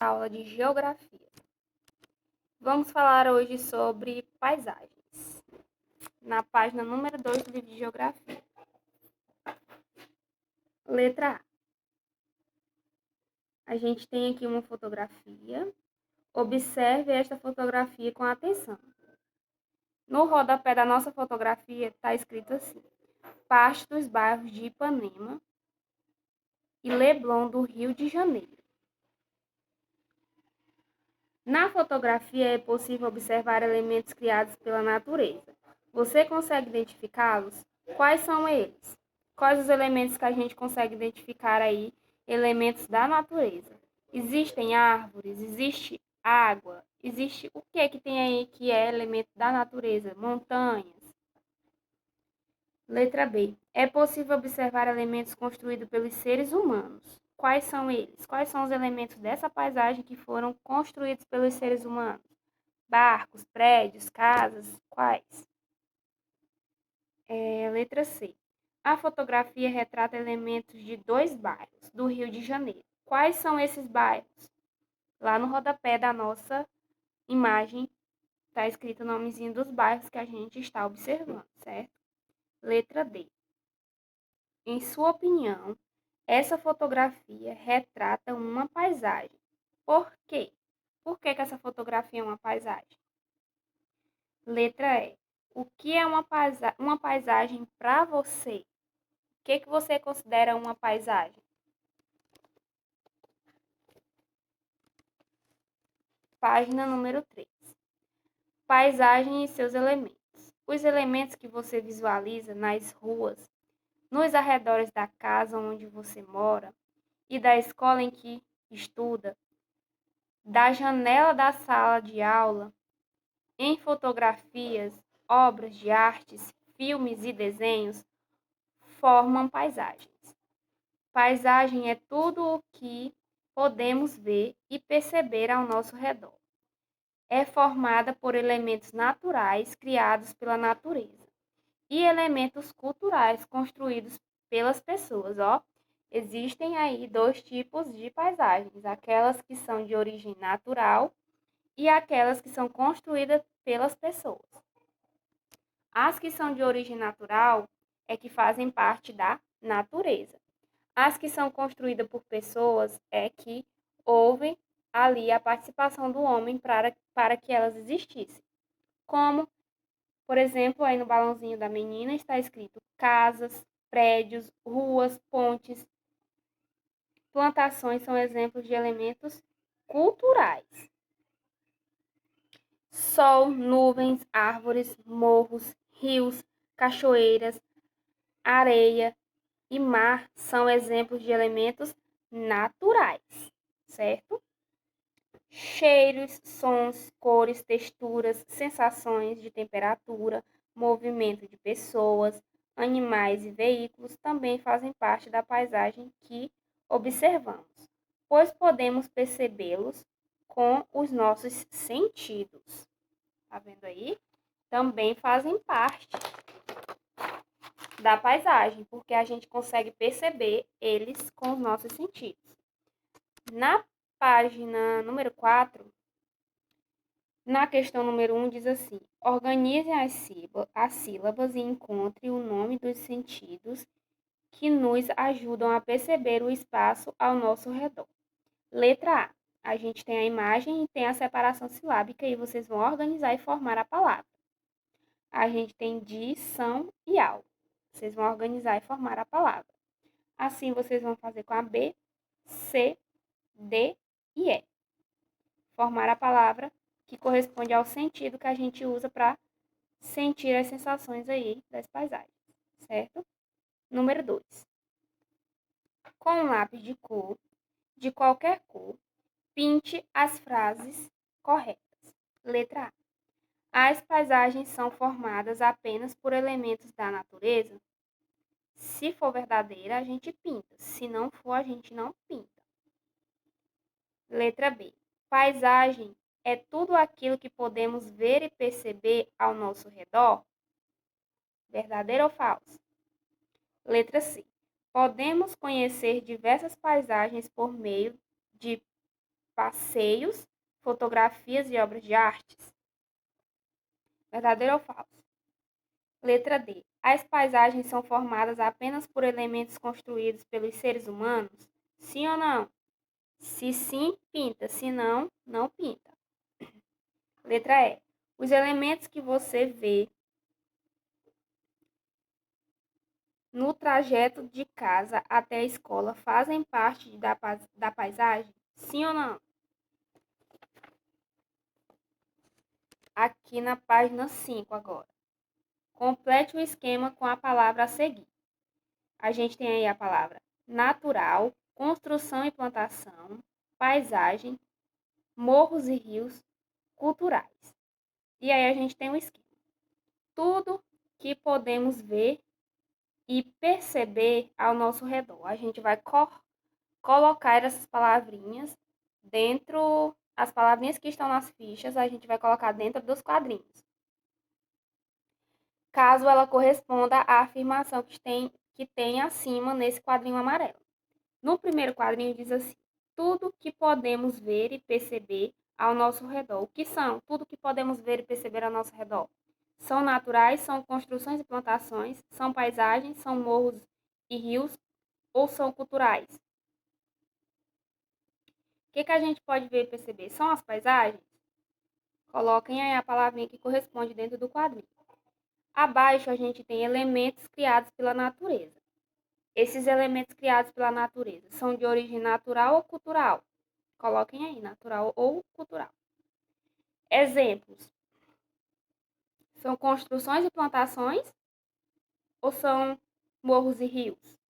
Aula de Geografia. Vamos falar hoje sobre paisagens, na página número 2 do livro de Geografia. Letra A. A gente tem aqui uma fotografia. Observe esta fotografia com atenção. No rodapé da nossa fotografia está escrito assim: parte dos bairros de Ipanema e Leblon do Rio de Janeiro. Na fotografia é possível observar elementos criados pela natureza. Você consegue identificá-los? Quais são eles? Quais os elementos que a gente consegue identificar aí? Elementos da natureza. Existem árvores, existe água, existe o que tem aí que é elemento da natureza? Montanhas. Letra B. É possível observar elementos construídos pelos seres humanos. Quais são eles? Quais são os elementos dessa paisagem que foram construídos pelos seres humanos? Barcos, prédios, casas, quais? Letra C. A fotografia retrata elementos de 2 bairros do Rio de Janeiro. Quais são esses bairros? Lá no rodapé da nossa imagem está escrito o nomezinho dos bairros que a gente está observando, certo? Letra D. Em sua opinião, essa fotografia retrata uma paisagem. Por quê? Por que essa fotografia é uma paisagem? Letra E. O que é uma paisagem para você? O que você considera uma paisagem? Página número 3. Paisagem e seus elementos. Os elementos que você visualiza nas ruas, nos arredores da casa onde você mora e da escola em que estuda, da janela da sala de aula, em fotografias, obras de artes, filmes e desenhos, formam paisagens. Paisagem é tudo o que podemos ver e perceber ao nosso redor. É formada por elementos naturais criados pela natureza e elementos culturais construídos pelas pessoas. Existem aí 2 tipos de paisagens: aquelas que são de origem natural e aquelas que são construídas pelas pessoas. As que são de origem natural é que fazem parte da natureza. As que são construídas por pessoas é que houve ali a participação do homem para que elas existissem. Como, por exemplo, aí no balãozinho da menina está escrito casas, prédios, ruas, pontes. Plantações são exemplos de elementos culturais. Sol, nuvens, árvores, morros, rios, cachoeiras, areia e mar são exemplos de elementos naturais, certo? Cheiros, sons, cores, texturas, sensações de temperatura, movimento de pessoas, animais e veículos também fazem parte da paisagem que observamos, pois podemos percebê-los com os nossos sentidos. Tá vendo aí? Também fazem parte da paisagem, porque a gente consegue perceber eles com os nossos sentidos. Na página número 4, na questão número 1, diz assim: organize as sílabas e encontre o nome dos sentidos que nos ajudam a perceber o espaço ao nosso redor. Letra A. A gente tem a imagem e tem a separação silábica e vocês vão organizar e formar a palavra. A gente tem de, são e ao. Vocês vão organizar e formar a palavra. Assim, vocês vão fazer com a B, C, D e E. Formar a palavra que corresponde ao sentido que a gente usa para sentir as sensações aí das paisagens, certo? Número 2. Com um lápis de cor, de qualquer cor, pinte as frases corretas. Letra A. As paisagens são formadas apenas por elementos da natureza? Se for verdadeira, a gente pinta. Se não for, a gente não pinta. Letra B. Paisagem é tudo aquilo que podemos ver e perceber ao nosso redor? Verdadeiro ou falso? Letra C. Podemos conhecer diversas paisagens por meio de passeios, fotografias e obras de artes? Verdadeiro ou falso? Letra D. As paisagens são formadas apenas por elementos construídos pelos seres humanos? Sim ou não? Se sim, pinta. Se não, não pinta. Letra E. Os elementos que você vê no trajeto de casa até a escola fazem parte da paisagem? Sim ou não? Aqui na página 5 agora. Complete o esquema com a palavra a seguir. A gente tem aí a palavra natural, construção e plantação, paisagem, morros e rios, culturais. E aí a gente tem um esquema. Tudo que podemos ver e perceber ao nosso redor. A gente vai colocar essas palavrinhas dentro, as palavrinhas que estão nas fichas, a gente vai colocar dentro dos quadrinhos. Caso ela corresponda à afirmação que tem acima nesse quadrinho amarelo. No primeiro quadrinho diz assim: tudo que podemos ver e perceber ao nosso redor. O que são? Tudo que podemos ver e perceber ao nosso redor. São naturais, são construções e plantações, são paisagens, são morros e rios ou são culturais? O que a gente pode ver e perceber? São as paisagens? Coloquem aí a palavrinha que corresponde dentro do quadrinho. Abaixo a gente tem elementos criados pela natureza. Esses elementos criados pela natureza são de origem natural ou cultural? Coloquem aí, natural ou cultural. Exemplos: são construções e plantações ou são morros e rios?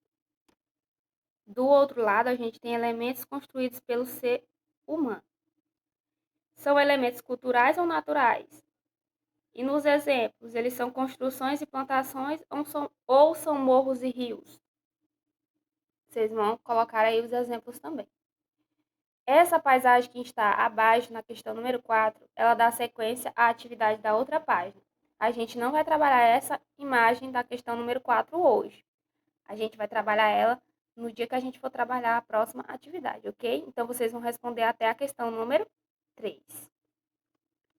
Do outro lado, a gente tem elementos construídos pelo ser humano. São elementos culturais ou naturais? E nos exemplos, eles são construções e plantações ou são morros e rios? Vocês vão colocar aí os exemplos também. Essa paisagem que está abaixo, na questão número 4, ela dá sequência à atividade da outra página. A gente não vai trabalhar essa imagem da questão número 4 hoje. A gente vai trabalhar ela no dia que a gente for trabalhar a próxima atividade, ok? Então, vocês vão responder até a questão número 3.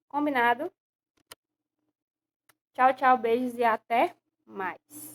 Combinado? Tchau, tchau, beijos e até mais.